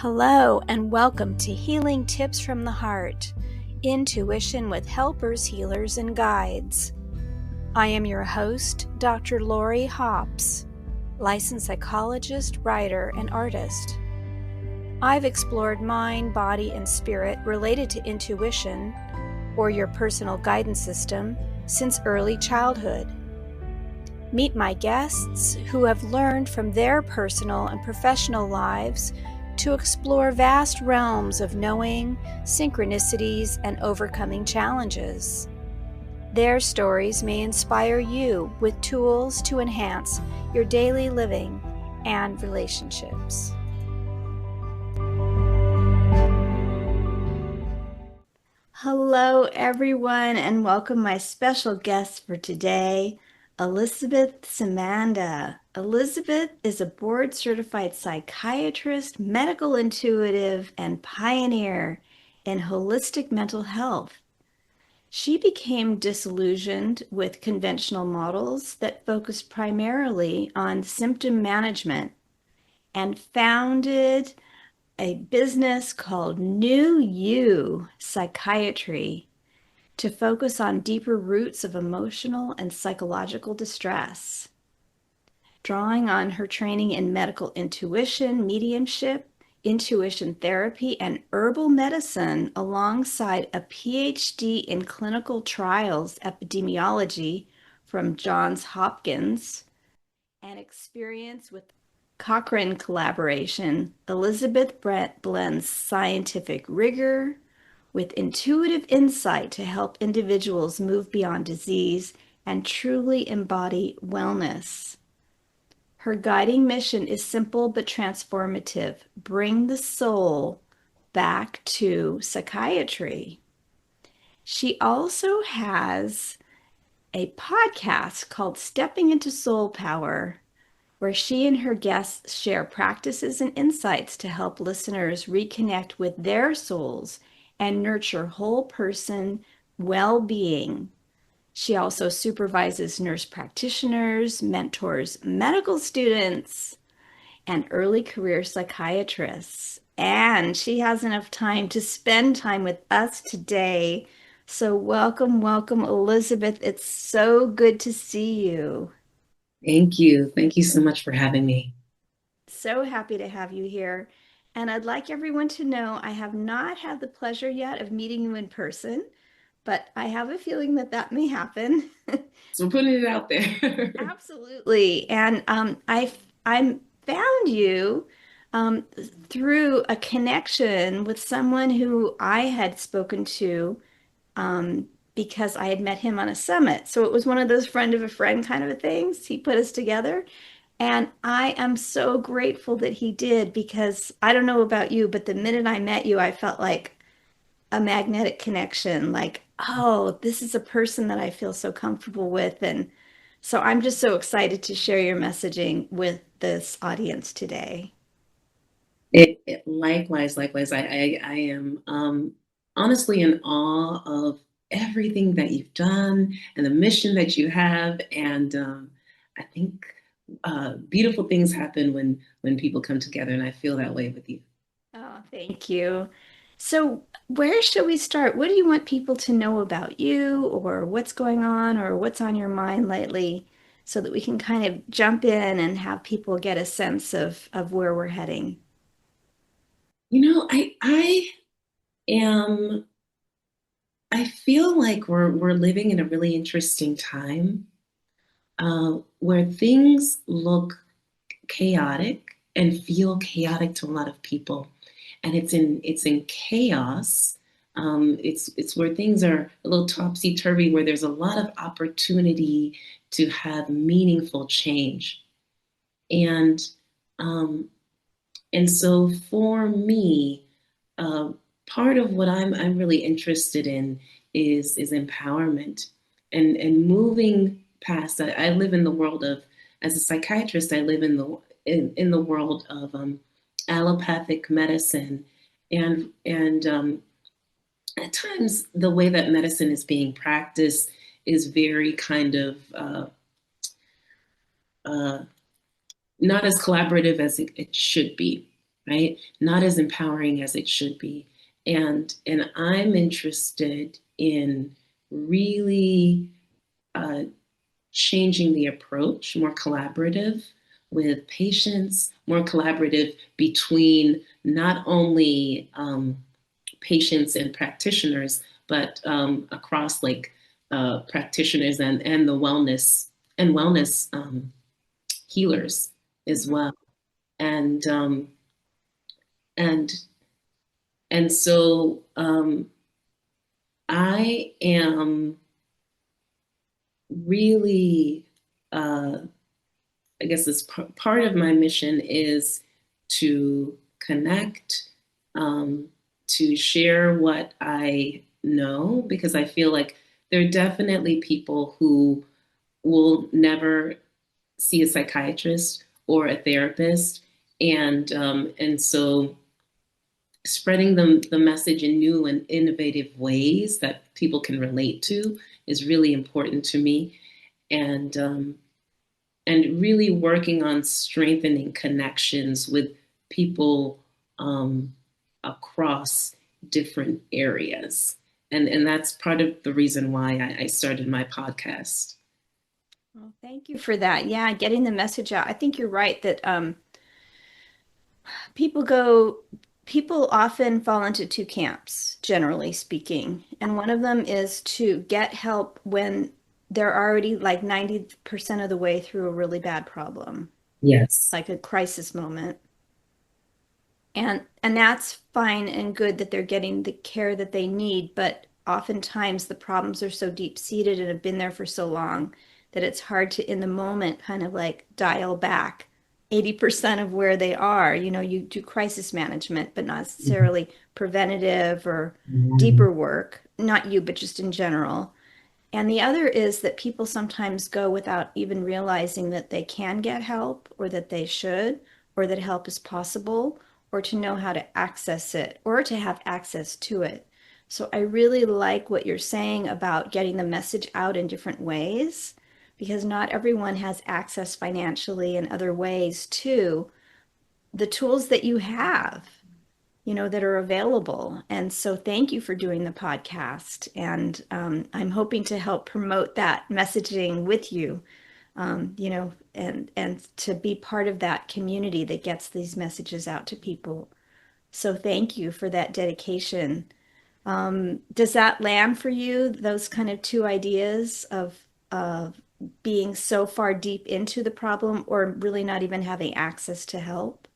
Hello, and welcome to Healing Tips from the Heart, Intuition with Helpers, Healers, and Guides. I am your host, Dr. Lori Hops, licensed psychologist, writer, and artist. I've explored mind, body, and spirit related to intuition, or your personal guidance system, since early childhood. Meet my guests who have learned from their personal and professional lives to explore vast realms of knowing, synchronicities, and overcoming challenges. Their stories may inspire you with tools to enhance your daily living and relationships. Hello, everyone, and welcome my special guest for today, Elizabeth Ssemanda. Elizabeth is a board-certified psychiatrist, medical intuitive, and pioneer in holistic mental health. She became disillusioned with conventional models that focused primarily on symptom management and founded a business called New You Psychiatry to focus on deeper roots of emotional and psychological distress. Drawing on her training in medical intuition, mediumship, intuition therapy, and herbal medicine, alongside a PhD in clinical trials epidemiology from Johns Hopkins, and experience with Cochrane collaboration, Elizabeth Brett blends scientific rigor with intuitive insight to help individuals move beyond disease and truly embody wellness. Her guiding mission is simple but transformative: bring the soul back to psychiatry. She also has a podcast called Stepping into Soul Power, where she and her guests share practices and insights to help listeners reconnect with their souls and nurture whole person well-being. She also supervises nurse practitioners, mentors medical students, and early career psychiatrists. And she has enough time to spend time with us today. So welcome, Elizabeth. It's so good to see you. Thank you. Thank you so much for having me. So happy to have you here. And I'd like everyone to know I have not had the pleasure yet of meeting you in person, but I have a feeling that that may happen. So putting it out there. Absolutely. And I found you um, through a connection with someone who I had spoken to because I had met him on a summit. So it was one of those friend of a friend kind of a things. He put us together. And I am so grateful that he did, because I don't know about you, but the minute I met you, I felt like a magnetic connection, like, oh, this is a person that I feel so comfortable with. And so I'm just so excited to share your messaging with this audience today. Likewise. I am honestly in awe of everything that you've done and the mission that you have. And I think beautiful things happen when people come together, and I feel that way with you. Oh, thank you. So, where should we start? What do you want people to know about you, or what's going on, or what's on your mind lately, so that we can kind of jump in and have people get a sense of where we're heading? I am I feel like we're living in a really interesting time where things look chaotic and feel chaotic to a lot of people, and it's in chaos. It's where things are a little topsy turvy, where there's a lot of opportunity to have meaningful change, and um, and so for me, uh, part of what I'm really interested in is empowerment and moving past. I live in the world of, as a psychiatrist, I live in the world of allopathic medicine, and at times the way that medicine is being practiced is very kind of uh, not as collaborative as it should be. right? Not as empowering as it should be. And I'm interested in really uh, changing the approach, more collaborative with patients, more collaborative between not only patients and practitioners, but across like practitioners and the wellness healers as Mhm. well. And and and so I am really I guess this part of my mission is to connect, um, to share what I know, because I feel like there are definitely people who will never see a psychiatrist or a therapist, and so spreading the message in new and innovative ways that people can relate to is really important to me, and and really working on strengthening connections with people um, across different areas. And that's part of the reason why I started my podcast. Well, thank you for that. Yeah, getting the message out. I think you're right that people go, people often fall into two camps, generally speaking. And one of them is to get help when they're already like 90% of the way through a really bad problem, Yes. like a crisis moment. And that's fine and good that they're getting the care that they need, but oftentimes the problems are so deep-seated and have been there for so long that it's hard to in the moment kind of like dial back 80% of where they are. You know, you do crisis management, but not necessarily preventative or deeper work. Not you, but just in general. And the other is that people sometimes go without even realizing that they can get help or that they should or that help is possible or to know how to access it or to have access to it. So I really like what you're saying about getting the message out in different ways because not everyone has access financially and other ways to the tools that you have, you know, that are available. And so thank you for doing the podcast. And I'm hoping to help promote that messaging with you, you know, and to be part of that community that gets these messages out to people. So thank you for that dedication. Does that land for you, those kind of two ideas of being so far deep into the problem or really not even having access to help?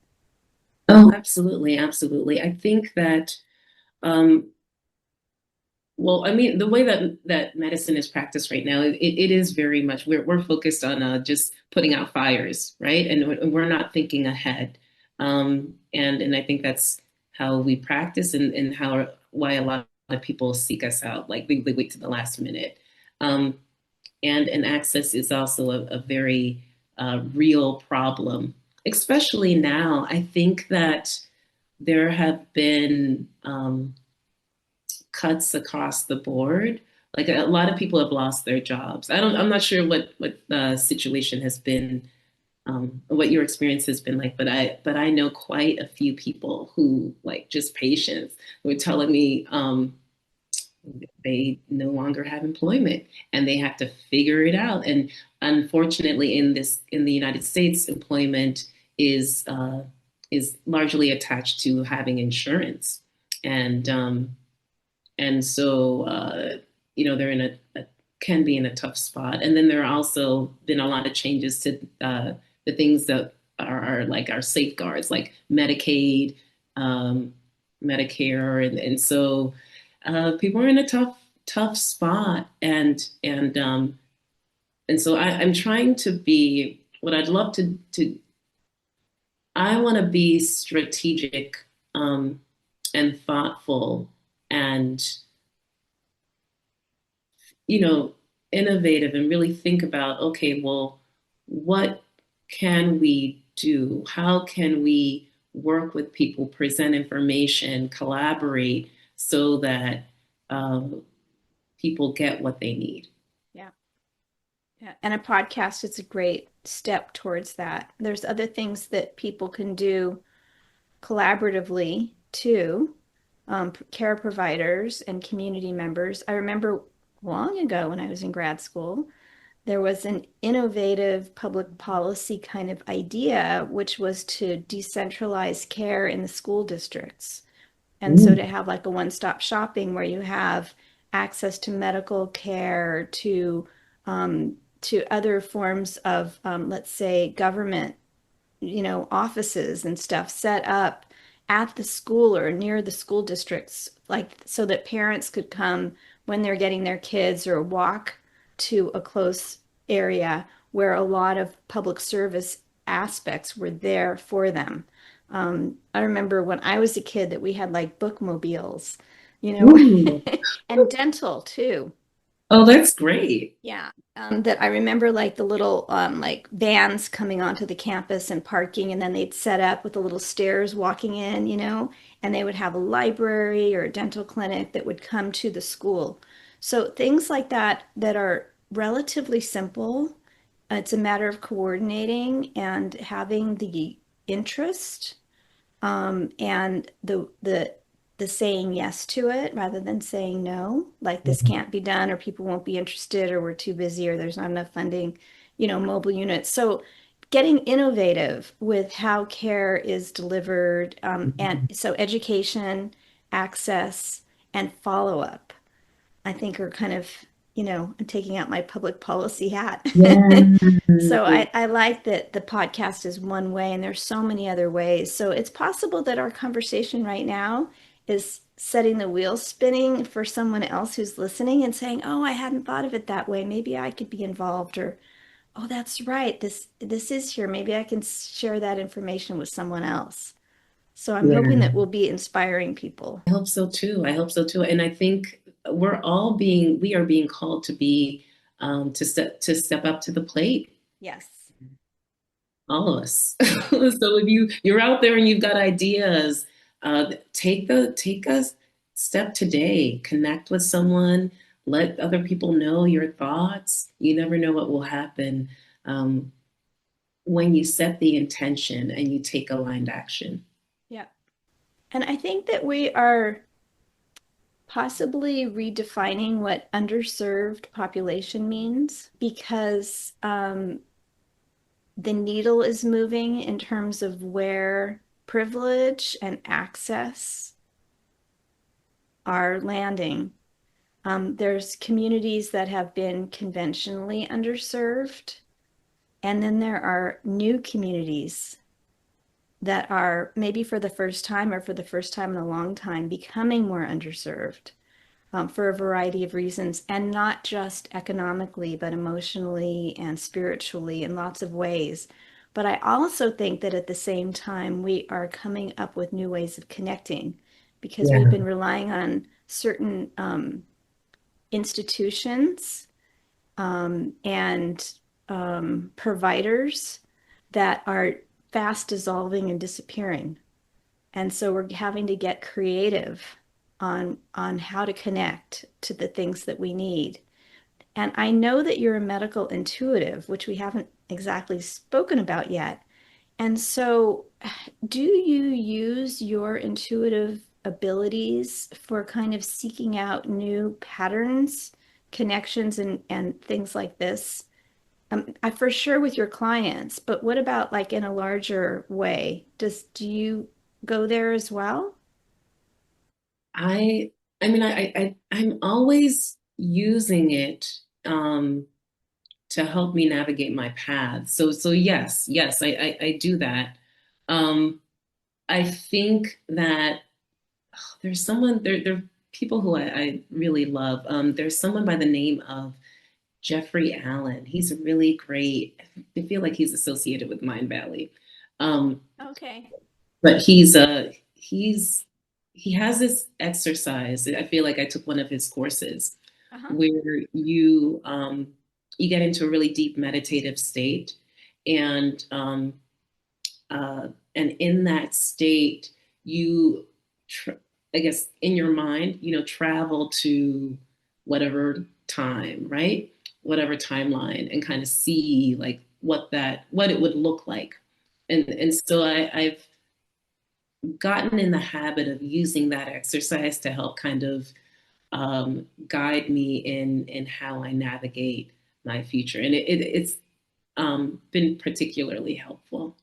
Oh, absolutely, absolutely. I think that um, well, I mean, the way that medicine is practiced right now, it is very much we're focused on just putting out fires, right? And we're not thinking ahead. And I think that's how we practice and how why a lot of people seek us out. Like they wait to the last minute. Um, and access is also a very real problem, especially now. I think that there have been cuts across the board. Like a lot of people have lost their jobs. I'm not sure what the situation has been, what your experience has been like, but I know quite a few people who like just patients who are telling me they no longer have employment and they have to figure it out. And unfortunately, in the United States, employment is uh, is largely attached to having insurance, and and so they're in a can be in a tough spot. And then there are also been a lot of changes to the things that are like our safeguards, like Medicaid, um, Medicare, and so people are in a tough spot, and so I'm trying to be what I'd love to I want to be strategic and thoughtful and you know, innovative and really think about, okay, well, what can we do? How can we work with people, present information, collaborate so that um, people get what they need? Yeah. Yeah, and a podcast is a great step towards that. There's other things that people can do collaboratively too, care providers and community members. I remember long ago when I was in grad school, there was an innovative public policy kind of idea, which was to decentralize care in the school districts. And so Mm. to have like a one-stop shopping where you have access to medical care, to other forms of, let's say, government, offices and stuff set up at the school or near the school districts, like so that parents could come when they're getting their kids or walk to a close area where a lot of public service aspects were there for them. I remember when I was a kid that we had like bookmobiles, you know, Ooh. and dental too. Oh, that's great. Yeah, that I remember like the little like vans coming onto the campus and parking, and then they'd set up with the little stairs walking in, and they would have a library or a dental clinic that would come to the school. So things like that that are relatively simple. It's a matter of coordinating and having the interest, and the saying yes to it rather than saying no, like this Yeah. can't be done or people won't be interested or we're too busy or there's not enough funding, mobile units. So getting innovative with how care is delivered, and so education, access, and follow-up, I think are kind of, I'm taking out my public policy hat. Yeah. So I like that the podcast is one way and there's so many other ways. So it's possible that our conversation right now is setting the wheels spinning for someone else who's listening and saying, "Oh, I hadn't thought of it that way. Maybe I could be involved," or, "Oh, that's right. This is here. Maybe I can share that information with someone else." So I'm hoping that we'll be inspiring people. I hope so too. I hope so too. And I think we are being called to be, to step up to the plate, Yes. all of us. So if you're out there and you've got ideas, take a step today, connect with someone, let other people know your thoughts. You never know what will happen, um, when you set the intention and you take aligned action. Yeah. And I think that we are possibly redefining what underserved population means because the needle is moving in terms of where privilege and access are landing. There's communities that have been conventionally underserved, and then there are new communities that are maybe for the first time or for the first time in a long time becoming more underserved, for a variety of reasons, and not just economically, but emotionally and spiritually in lots of ways. But I also think that at the same time, we are coming up with new ways of connecting because we've Yeah. been relying on certain institutions, and providers that are fast dissolving and disappearing. And so we're having to get creative on how to connect to the things that we need. And I know that you're a medical intuitive, which we haven't exactly spoken about yet. And so do you use your intuitive abilities for kind of seeking out new patterns, connections, and things like this? I for sure with your clients, but what about like in a larger way? Do you go there as well? I I mean I'm always using it, to help me navigate my path. So yes, I do that. Um, I think that there are people who I really love. There's someone by the name of Jeffrey Allen. He's really great. I feel like he's associated with Mind Valley. Um, Okay. but he's he has this exercise. I feel like I took one of his courses Uh-huh. where you get into a really deep meditative state, and and in that state you I guess in your mind, travel to whatever time, right? Whatever timeline, and kind of see like what it would look like. And so I've gotten in the habit of using that exercise to help kind of guide me in how I navigate my future, and it's been particularly helpful.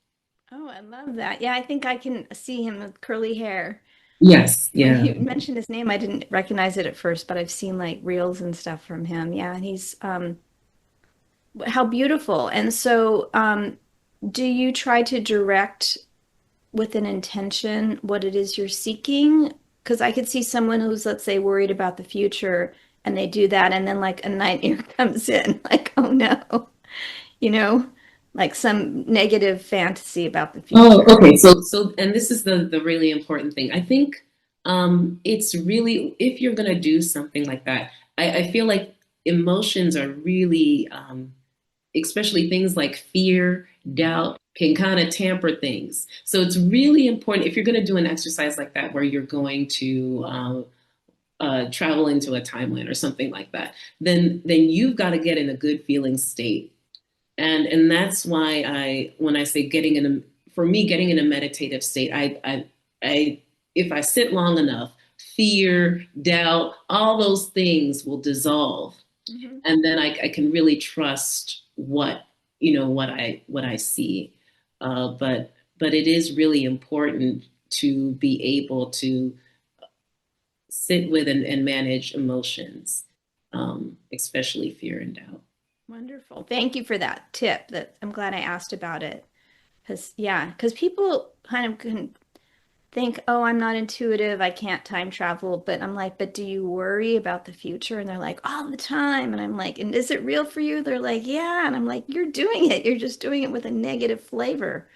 Oh, I love that. Yeah, I think I can see him with curly hair. Yes, When yeah. you mentioned his name, I didn't recognize it at first, but I've seen like reels and stuff from him. Yeah, and he's how beautiful. And so, do you try to direct with an intention what it is you're seeking? Because I could see someone who's, let's say, worried about the future and they do that, and then like a nightmare comes in, like, oh no, you know, like some negative fantasy about the Oh, future. okay. And this is the really important thing. I think it's really, if you're gonna do something like that, I feel like emotions are really especially things like fear, doubt, can kind of tamper things. So it's really important if you're going to do an exercise like that, where you're going to travel into a timeline or something like that, then you've got to get in a good feeling state. And that's why when I say getting in a, for me, getting in a meditative state, I if I sit long enough, fear, doubt, all those things will dissolve, Mhm. and then I can really trust what I see. But it is really important to be able to sit with and manage emotions, especially fear and doubt. Wonderful. Thank you for that tip. That I'm glad I asked about it. Because, yeah, because people kind of can think, oh, I'm not intuitive, I can't time travel. But I'm like, but do you worry about the future? And they're like, all the time. And I'm like, and is it real for you? They're like, yeah. And I'm like, you're doing it. You're just doing it with a negative flavor.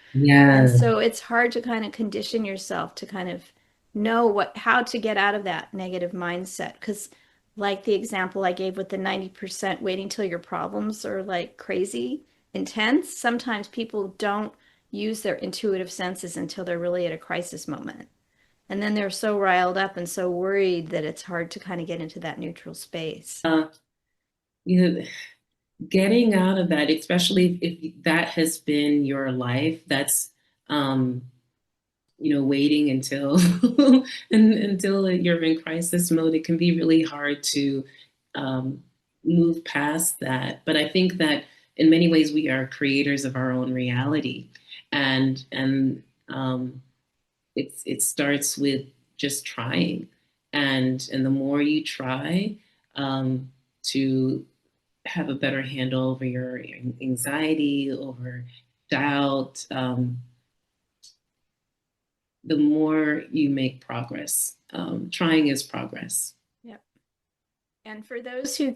And Yeah. so it's hard to kind of condition yourself to kind of know how to get out of that negative mindset. Because, like the example I gave with the 90% waiting till your problems are like crazy intense, sometimes people don't use their intuitive senses until they're really at a crisis moment. And then they're so riled up and so worried that it's hard to kind of get into that neutral space. You know, getting out of that, especially if that has been your life, that's um, waiting until until you're in crisis mode, it can be really hard to um, move past that. But I think that in many ways we are creators of our own reality, and it starts with just trying, and the more you try to have a better handle over your anxiety, over doubt, the more you make progress. Trying is progress. Yep. And for those who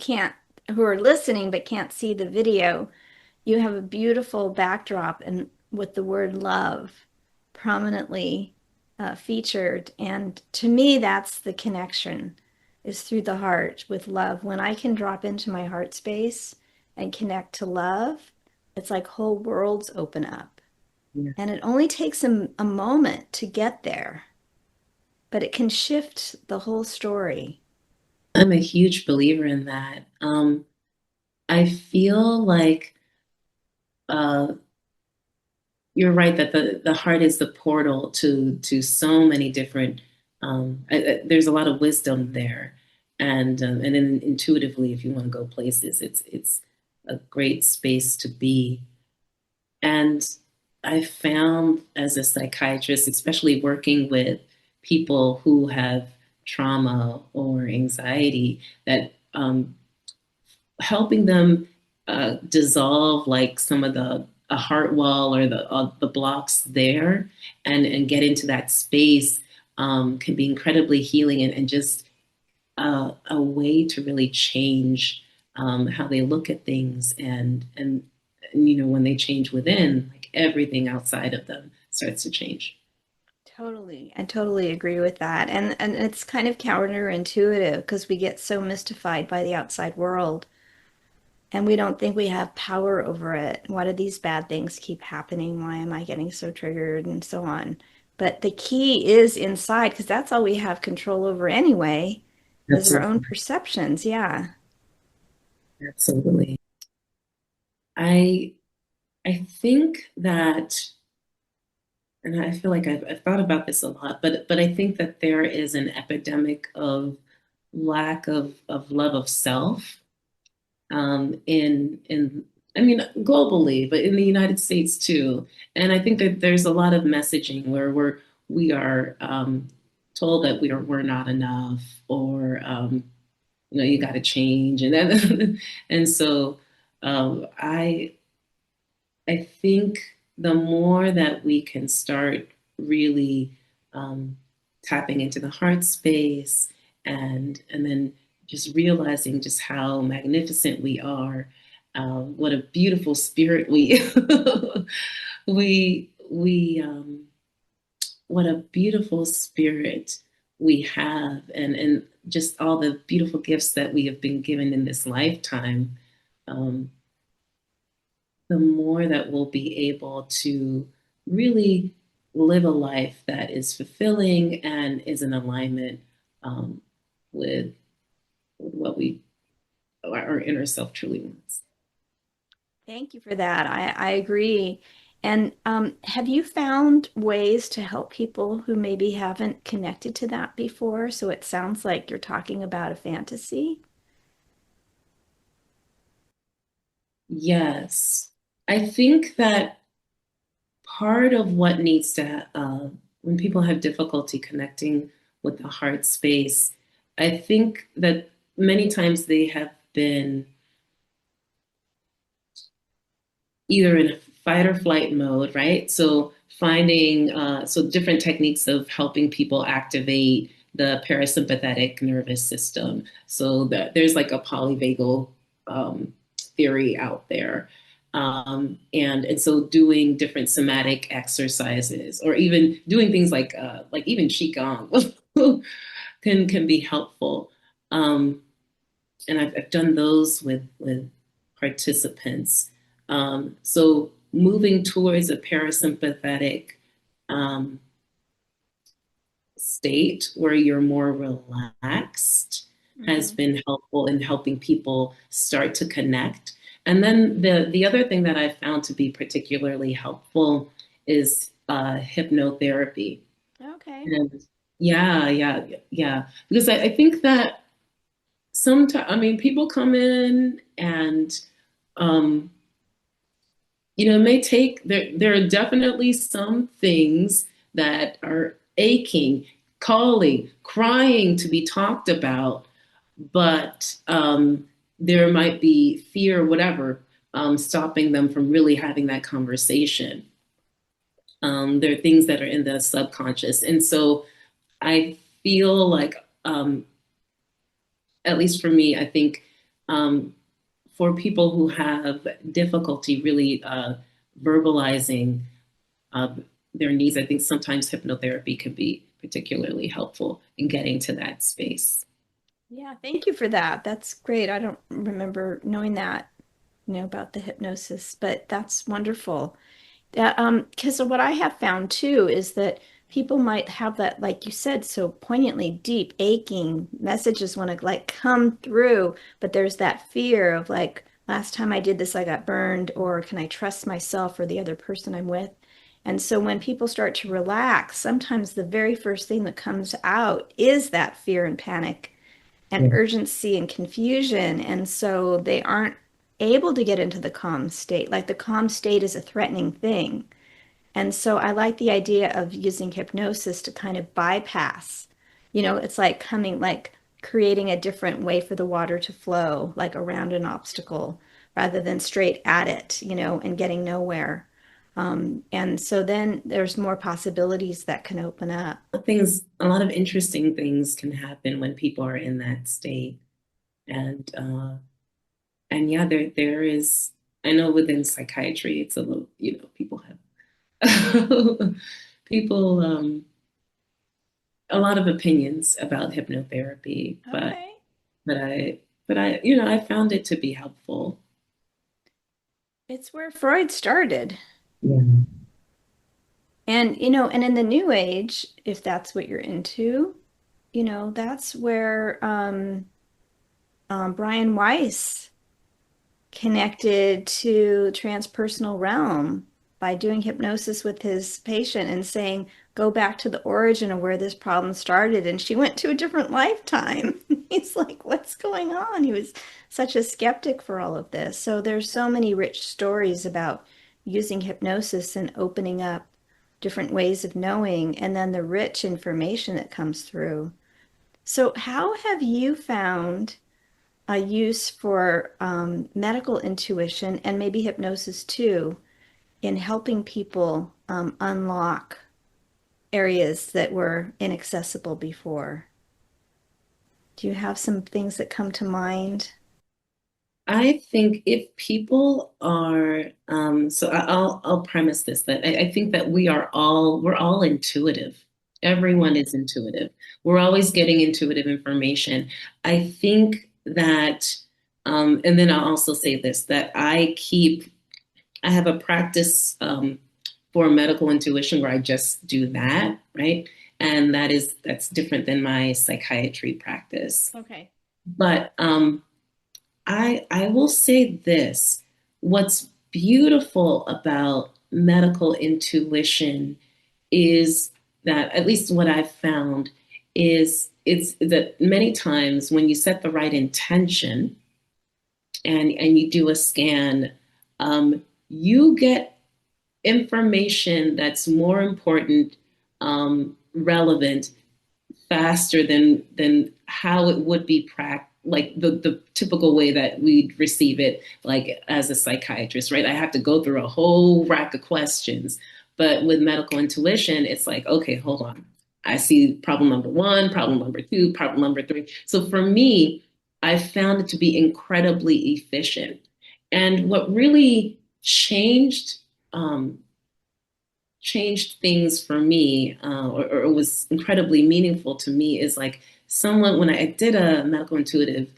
are listening but can't see the video, you have a beautiful backdrop and with the word love prominently featured. And to me, that's the connection is through the heart with love. When I can drop into my heart space and connect to love, it's like whole worlds open up. Yeah. And it only takes a moment to get there, but it can shift the whole story. I'm a huge believer in that. I feel like uh, you're right that the heart is the portal to so many different. There's a lot of wisdom there, and then intuitively, if you want to go places, it's a great space to be. And I found as a psychiatrist, especially working with people who have trauma or anxiety, that helping them dissolve like some of the a heart wall or the blocks there, and get into that space can be incredibly healing, and just a way to really change how they look at things, and when they change within, like everything outside of them starts to change. Totally. I totally agree with that. And it's kind of counterintuitive because we get so mystified by the outside world and we don't think we have power over it. Why do these bad things keep happening? Why am I getting so triggered and so on? But the key is inside because that's all we have control over anyway, is our own Absolutely. perceptions. Yeah. Absolutely. I I think that and I feel like I've thought about this a lot, but I think that there is an epidemic of lack of love of self in I mean globally, but in the United States too. And I think that there's a lot of messaging where we are told that we're not enough, or you got to change, and then and so I think the more that we can start really tapping into the heart space, and then just realizing just how magnificent we are, what a beautiful spirit we we what a beautiful spirit we have, and just all the beautiful gifts that we have been given in this lifetime. Um, the more that we'll be able to really live a life that is fulfilling and is in alignment um, with what our inner self truly wants. Thank you for that. I agree. And have you found ways to help people who maybe haven't connected to that before? So it sounds like you're talking about a fantasy. Yes, I think that part of what needs to, when people have difficulty connecting with the heart space, I think that many times they have been either in a fight or flight mode, right? So finding so different techniques of helping people activate the parasympathetic nervous system. So that there's like a polyvagal theory out there. And so doing different somatic exercises, or even doing things like even qigong can be helpful. And I've done those with participants. So moving towards a parasympathetic um, state where you're more relaxed has Hmm. been helpful in helping people start to connect. And then the other thing that I found to be particularly helpful is hypnotherapy. Okay. And yeah, because I think that sometimes, I mean, people come in and um, it may take there are definitely some things that are aching, calling, crying to be talked about, but there might be fear, whatever, stopping them from really having that conversation. There are things that are in the subconscious, and so I feel like, at least for me, I think um, for people who have difficulty really verbalizing uh, their needs, I think sometimes hypnotherapy could be particularly helpful in getting to that space. Yeah, thank you for that. That's great. I don't remember knowing that, about the hypnosis, but that's wonderful. That, because what I have found too is that people might have that, like you said, so poignantly deep, aching messages want to like come through, but there's that fear of like, last time I did this, I got burned, or can I trust myself or the other person I'm with? And so when people start to relax, sometimes the very first thing that comes out is that fear and panic and Yeah. urgency and confusion. And so they aren't able to get into the calm state. Like the calm state is a threatening thing. And so I like the idea of using hypnosis to kind of bypass. It's like creating a different way for the water to flow, like around an obstacle rather than straight at it, and getting nowhere. And so then there's more possibilities that can open up. A lot of interesting things can happen when people are in that state, and yeah, there is. I know within psychiatry, it's a little, people have people a lot of opinions about hypnotherapy, but Okay. but I I found it to be helpful. It's where Freud started. Yeah. And in the new age, if that's what you're into, that's where Brian Weiss connected to transpersonal realm. by doing hypnosis with his patient and saying, go back to the origin of where this problem started. And she went to a different lifetime. He's like, what's going on? He was such a skeptic for all of this. So there's so many rich stories about using hypnosis and opening up different ways of knowing, and then the rich information that comes through. So, how have you found a use for medical intuition and maybe hypnosis too in helping people unlock areas that were inaccessible before? Do you have some things that come to mind? I think if people are, I'll premise this that I think that we're all intuitive. Everyone is intuitive. We're always getting intuitive information. I think that, and then I'll also say this, that I have a practice for medical intuition where I just do that, right? And that's different than my psychiatry practice. Okay. But I will say this. What's beautiful about medical intuition is that, at least what I've found, is it's that many times when you set the right intention and you do a scan, you get information that's more important, relevant, faster than how it would be like the typical way that we'd receive it, like as a psychiatrist, right? I have to go through a whole rack of questions. But with medical intuition, it's like, okay, hold on. I see problem number one, problem number two, problem number three. So for me, I found it to be incredibly efficient. And what really um, changed things for me, or was incredibly meaningful to me, is like someone, when I did a medical intuitive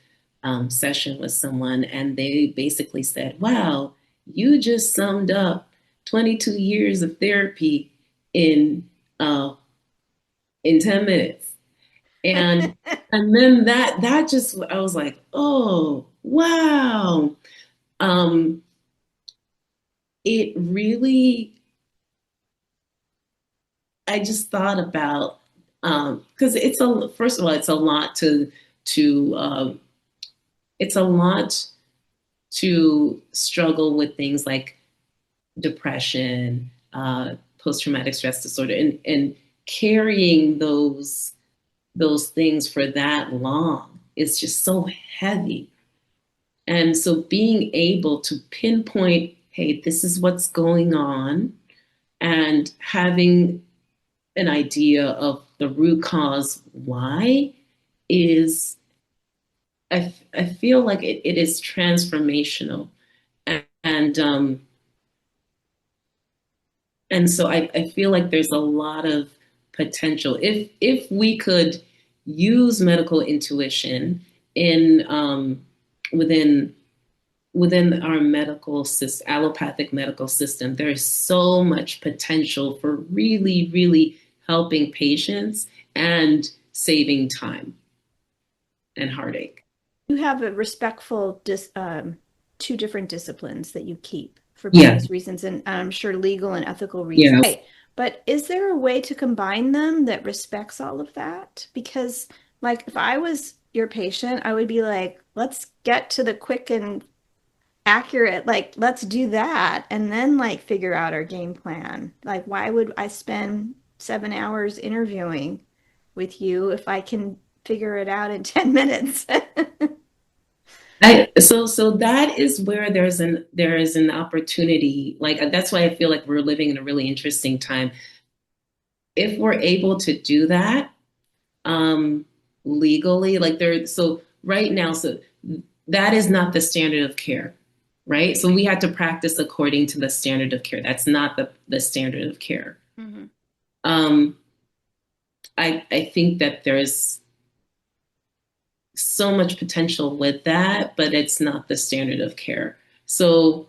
session with someone, and they basically said, wow, you just summed up 22 years of therapy in uh, in 10 minutes. And and then that just, I was like, oh wow. Um, it really, I just thought about, because it's a first of all, it's a lot to it's a lot to struggle with things like depression, post traumatic stress disorder, and carrying those things for that long is just so heavy. And so being able to pinpoint, hey, this is what's going on, and having an idea of the root cause why is, I feel like it is transformational. And and so I feel like there's a lot of potential if we could use medical intuition in within within our medical system, allopathic medical system. There is so much potential for really, really helping patients and saving time and heartache. You have a respectful two different disciplines that you keep for Yeah, various reasons, and I'm sure legal and ethical reasons. yeah. Right. But is there a way to combine them that respects all of that? Because, like, if I was your patient, I would be like, let's get to the quick and accurate, like, let's do that, and then, like, figure out our game plan. Like, why would I spend 7 hours interviewing with you if I can figure it out in 10 minutes? So that is where there is an opportunity. Like that's why I feel like we're living in a really interesting time. If we're able to do that um, legally, like there. So right now, so that is not the standard of care, right? So we have to practice according to the standard of care. That's not the standard of care. Mhm. Um, I think that there's so much potential with that, but it's not the standard of care. So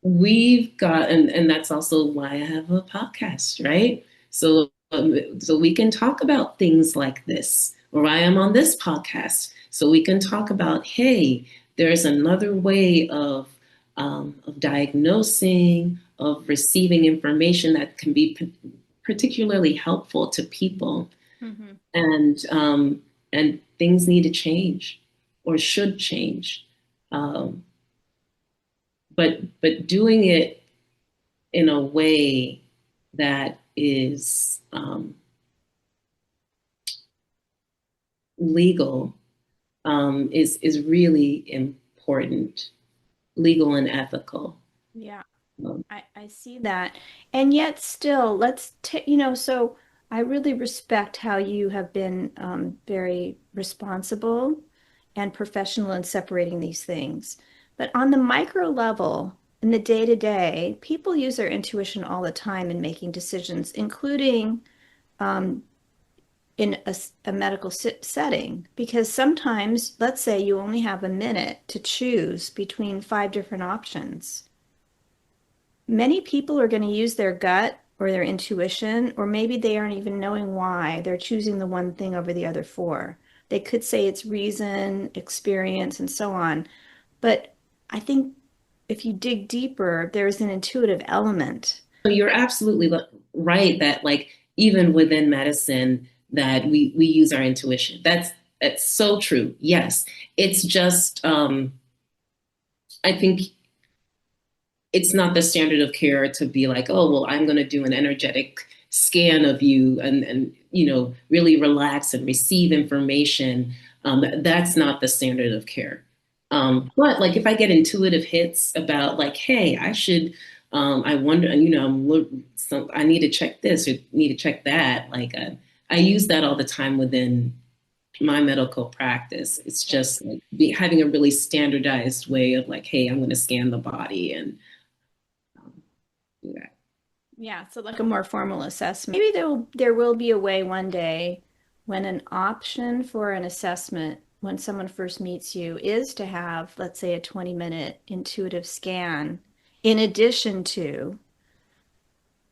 we've got, and that's also why I have a podcast, right? So we can talk about things like this, or I am on this podcast, so we can talk about, hey, there's another way of diagnosing, of receiving information that can be particularly helpful to people, Hmm. and things need to change or should change, um, but doing it in a way that is legal, is really important, legal and ethical. Yeah. Um, I see that. And yet still, let's take, so I really respect how you have been very responsible and professional in separating these things. But on the micro level, in the day to day, people use their intuition all the time in making decisions, including um, in a medical setting. Because sometimes, let's say you only have a minute to choose between five different options. Many people are going to use their gut or their intuition, or maybe they aren't even knowing why they're choosing the one thing over the other four. They could say it's reason, experience, and so on. But I think if you dig deeper, there's an intuitive element. so you're absolutely right that, like, even within medicine, that we use our intuition. That's so true. Yes, it's just I think it's not the standard of care to be like, oh, well, I'm going to do an energetic scan of you, and really relax and receive information. That's not the standard of care. But like if I get intuitive hits about like, hey, I should, I wonder, I need to check this or need to check that. Like I use that all the time within my medical practice. It's Yeah. just like having a really standardized way of like, hey, I'm going to scan the body and do that. Yeah, so like a more formal assessment. Maybe there will be a way one day when an option for an assessment when someone first meets you is to have, let's say, a 20-minute intuitive scan in addition to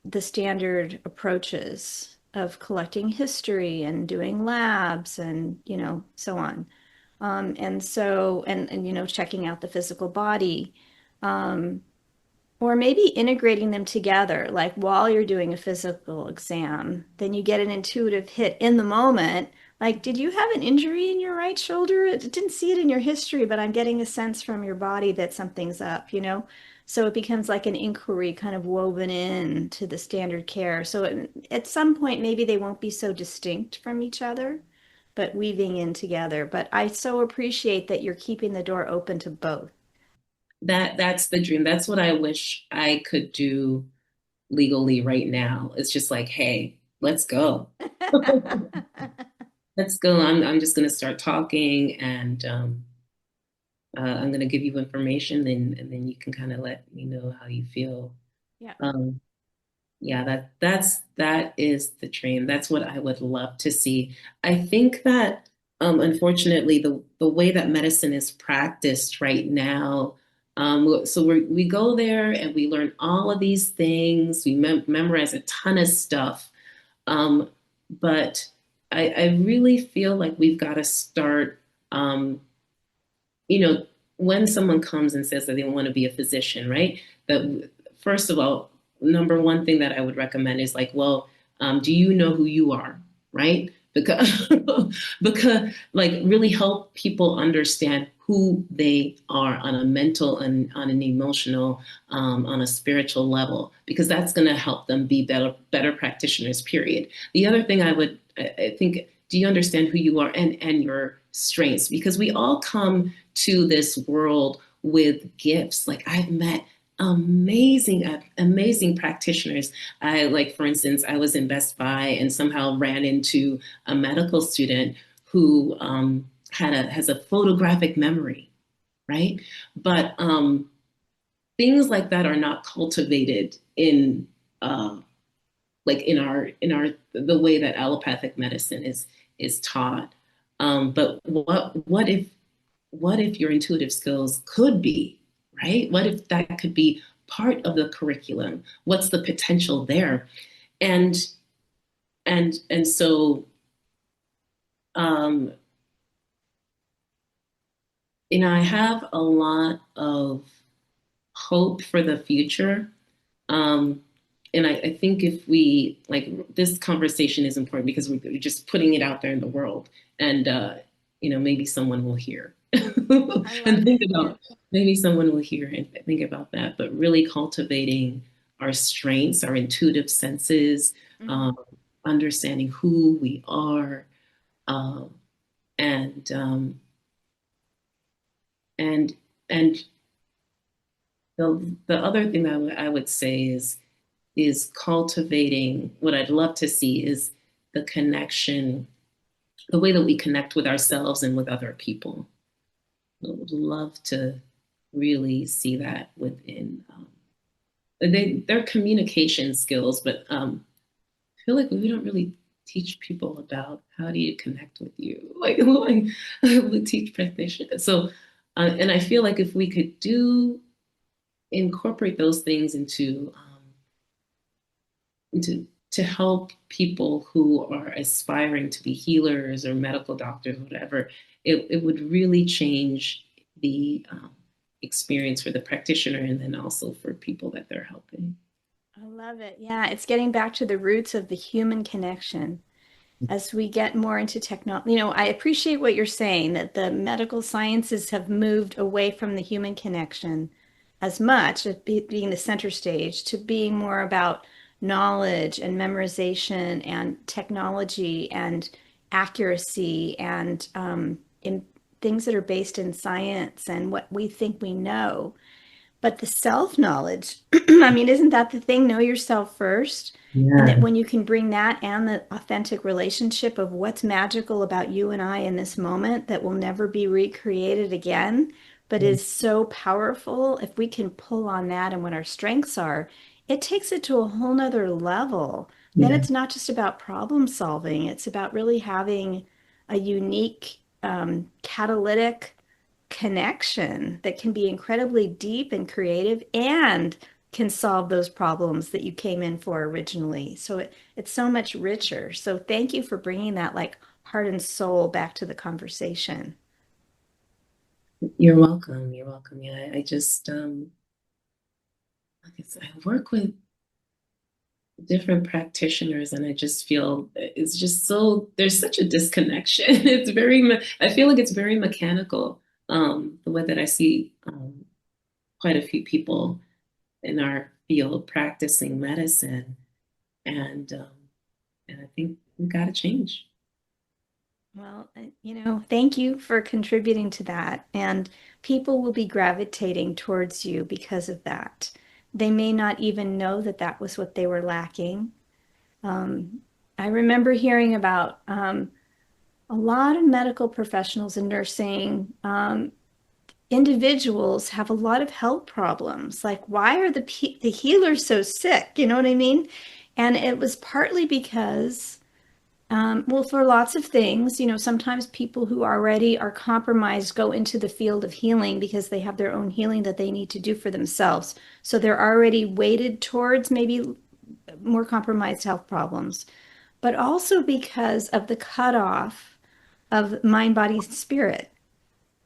the standard approaches of collecting history and doing labs and, so on. And checking out the physical body. Um, or maybe integrating them together, like while you're doing a physical exam, then you get an intuitive hit in the moment. Like, did you have an injury in your right shoulder? I didn't see it in your history, but I'm getting a sense from your body that something's up? So it becomes like an inquiry kind of woven in to the standard care. So at some point, maybe they won't be so distinct from each other, but weaving in together. But I so appreciate that you're keeping the door open to both. That's the dream. That's what I wish I could do legally right now. It's just like, hey, let's go. Let's go. I'm just gonna start talking, and I'm gonna give you information, and then you can kind of let me know how you feel. Yeah. Um, yeah, that is the dream. That's what I would love to see. I think that unfortunately the way that medicine is practiced right now, so we go there and we learn all of these things. We memorize a ton of stuff, um, but I really feel like we've got to start. Um, when someone comes and says that they want to be a physician, right? That first of all, number one thing that I would recommend is like, well, do you know who you are, right? Because because like really help people understand who they are on a mental and on an emotional, on a spiritual level, because that's going to help them be better practitioners. Period. The other thing I think, do you understand who you are and your strengths? Because we all come to this world with gifts. Like I've met amazing practitioners. I like, for instance, I was in Best Buy and somehow ran into a medical student who has a photographic memory, right? But things like that are not cultivated in like in our the way that allopathic medicine is taught. But what if your intuitive skills could be, right? What if that could be part of the curriculum? What's the potential there? And so um, I have a lot of hope for the future. Um, and I think if we like this conversation is important because we're just putting it out there in the world, and maybe someone will hear I and love think it. Yeah. about maybe someone will hear and think about that. But really cultivating our strengths, our intuitive senses, Mhm. um, understanding who we are, um, and and and the other thing that I would say is cultivating what I'd love to see is the connection, the way that we connect with ourselves and with other people. I would love to really see that within their communication skills, but I feel like we don't really teach people about how do you connect with you, like we teach practitioners. So, and I feel like if we could do incorporate those things to help people who are aspiring to be healers or medical doctors, whatever, it would really change the experience for the practitioner and then also for people that they're helping. I love it. Yeah, it's getting back to the roots of the human connection. As we get more into technology, I appreciate what you're saying that the medical sciences have moved away from the human connection as much as being the center stage to being more about knowledge and memorization and technology and accuracy and in things that are based in science and what we think we know. But the self knowledge, I mean, isn't that the thing? Know yourself first. And that Yeah. when you can bring that and the authentic relationship of what's magical about you and I in this moment that will never be recreated again, but is so powerful, if we can pull on that and what our strengths are, it takes it to a whole nother level. Then Yeah. it's not just about problem solving, it's about really having a unique, catalytic connection that can be incredibly deep and creative and can solve those problems that you came in for originally. So it's so much richer. So thank you for bringing that like heart and soul back to the conversation. You're welcome. You're welcome. Yeah, I just like I said, I work with different practitioners and I just feel it's just so there's such a disconnection. It's I feel like it's very mechanical. The way that I see quite a few people in our field practicing medicine, and I think we got to change. Well, thank you for contributing to that. And people will be gravitating towards you because of that. They may not even know that that was what they were lacking. Um, I remember hearing about a lot of medical professionals and nursing individuals have a lot of health problems. Like, why are the healers so sick? You know what I mean? And it was partly because, well, for lots of things, sometimes people who already are compromised go into the field of healing because they have their own healing that they need to do for themselves. So they're already weighted towards maybe more compromised health problems, but also because of the cutoff of mind, body, spirit.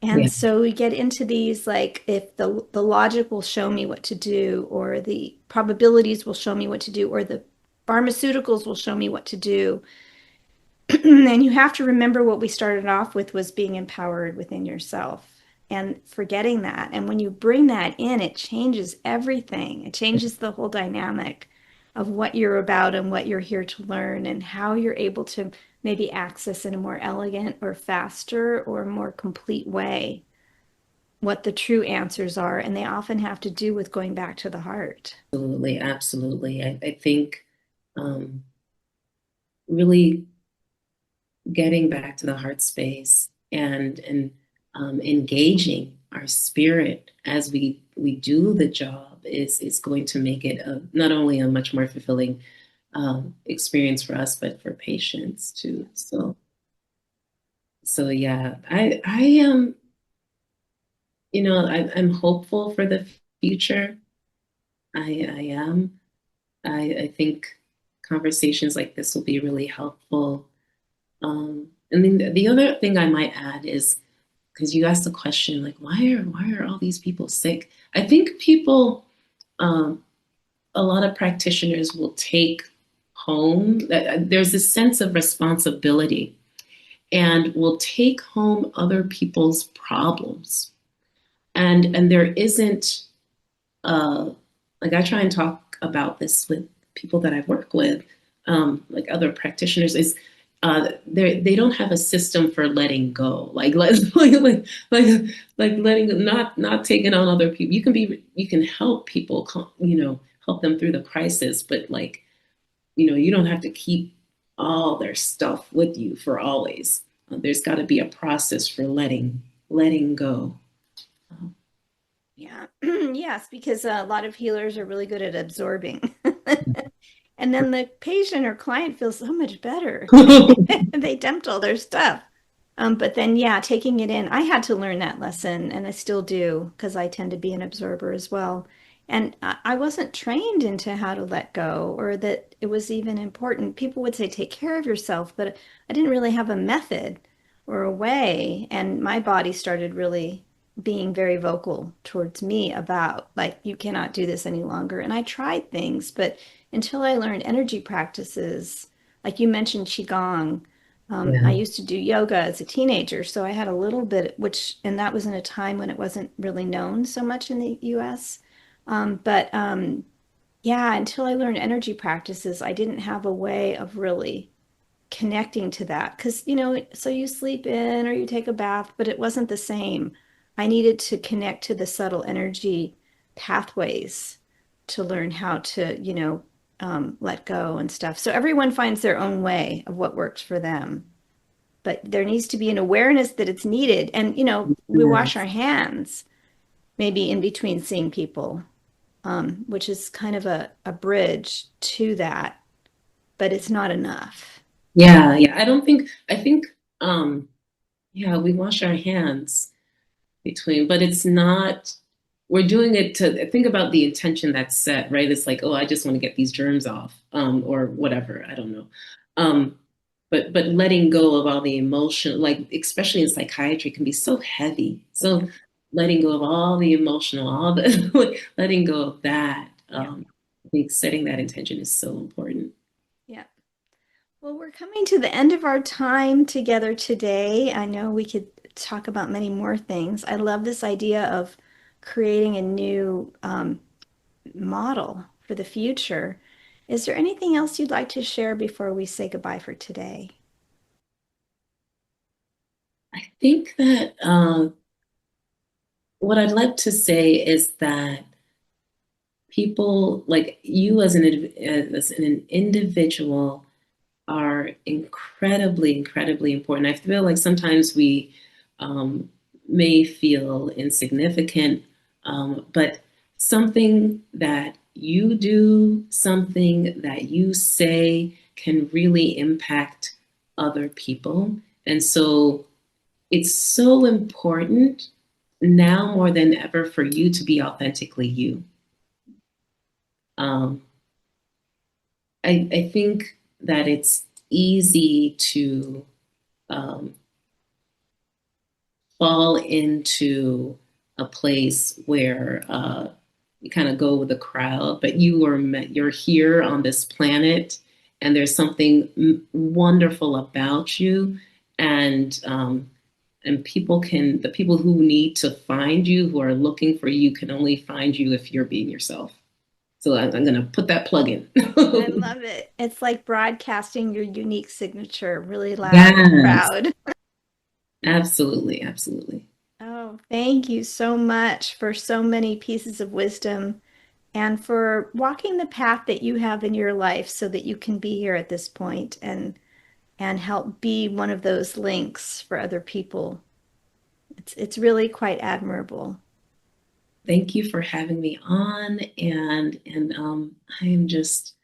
Yeah, And so we get into these like if the logic will show me what to do, or the probabilities will show me what to do, or the pharmaceuticals will show me what to do. And you have to remember what we started off with was being empowered within yourself and forgetting that. And when you bring that in, it changes everything. It changes the whole dynamic of what you're about and what you're here to learn and how you're able to maybe access in a more elegant or faster or more complete way what the true answers are. And they often have to do with going back to the heart. absolutely, absolutely. I think um, really getting back to the heart space and engaging our spirit as we do the job is going to make it not only a much more fulfilling experience for us, but for patients too. So yeah, I am, I'm hopeful for the future. I am. I think conversations like this will be really helpful. And then the other thing I might add is because you asked the question like why are all these people sick? I think people um, a lot of practitioners will take home, there's this sense of responsibility and will take home other people's problems. And there isn't uh, like I try and talk about this with people that I work with, like other practitioners, is they don't have a system for letting go, like letting not taking on other people. You can help people, help them through the crisis, but like you don't have to keep all their stuff with you for always. There's got to be a process for letting go. Yeah. Yes, because a lot of healers are really good at absorbing. And then the patient or client feels so much better. They dumped all their stuff. But then, yeah, taking it in, I had to learn that lesson, and I still do because I tend to be an absorber as well. And I wasn't trained into how to let go or that it was even important. People would say, take care of yourself, but I didn't really have a method or a way. And my body started really being very vocal towards me about, like, you cannot do this any longer. And I tried things, but until I learned energy practices, like you mentioned, Qigong. I Yeah, used to do yoga as a teenager, so I had a little bit, and that was in a time when it wasn't really known so much in the US. But yeah, until I learned energy practices, I didn't have a way of really connecting to that. Because, so you sleep in or you take a bath, but it wasn't the same. I needed to connect to the subtle energy pathways to learn how to, let go and stuff. So everyone finds their own way of what works for them, but there needs to be an awareness that it's needed. And, we wash our yes. hands maybe in between seeing people, which is kind of a bridge to that, but it's not enough. Yeah, yeah. I think, um, yeah, we wash our hands between, but it's not, we're doing it to think about the intention that's set, right? It's like, oh, I just want to get these germs off, or whatever. I don't know. Um, but letting go of all the emotion, like especially in psychiatry, can be so heavy. Yeah. So letting go of all the emotional, all the letting go of that. Yeah. I think setting that intention is so important. Yeah. Well, we're coming to the end of our time together today. I know we could talk about many more things. I love this idea of creating a new model for the future. Is there anything else you'd like to share before we say goodbye for today? I think that what I'd like to say is that people like you as an individual are incredibly important. I feel like sometimes we um, may feel insignificant, but something that you do, something that you say can really impact other people. And so it's so important now more than ever for you to be authentically you. Um, I think that it's easy to um, fall into a place where you kind of go with the crowd, but you're here on this planet, and there's something wonderful about you, and the people who need to find you, who are looking for you, can only find you if you're being yourself. So I'm going to put that plug in. I love it. It's like broadcasting your unique signature really loud and Yes, proud. absolutely. Oh, thank you so much for so many pieces of wisdom and for walking the path that you have in your life so that you can be here at this point and help be one of those links for other people. It's really quite admirable. Thank you for having me on, and I am just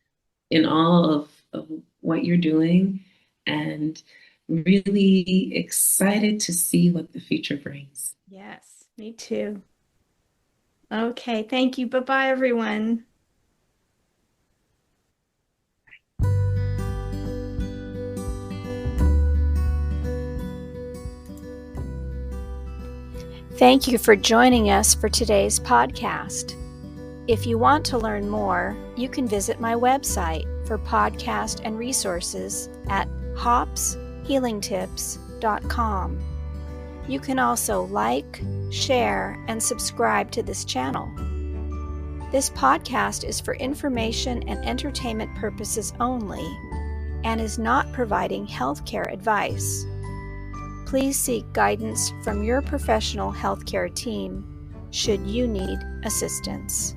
in awe of what you're doing, and really excited to see what the future brings. Yes, me too. Okay, thank you. Bye-bye, everyone. Thank you for joining us for today's podcast. If you want to learn more, you can visit my website for podcast and resources at hopshealingtips.com. You can also like, share, and subscribe to this channel. This podcast is for information and entertainment purposes only and is not providing healthcare advice. Please seek guidance from your professional healthcare team should you need assistance.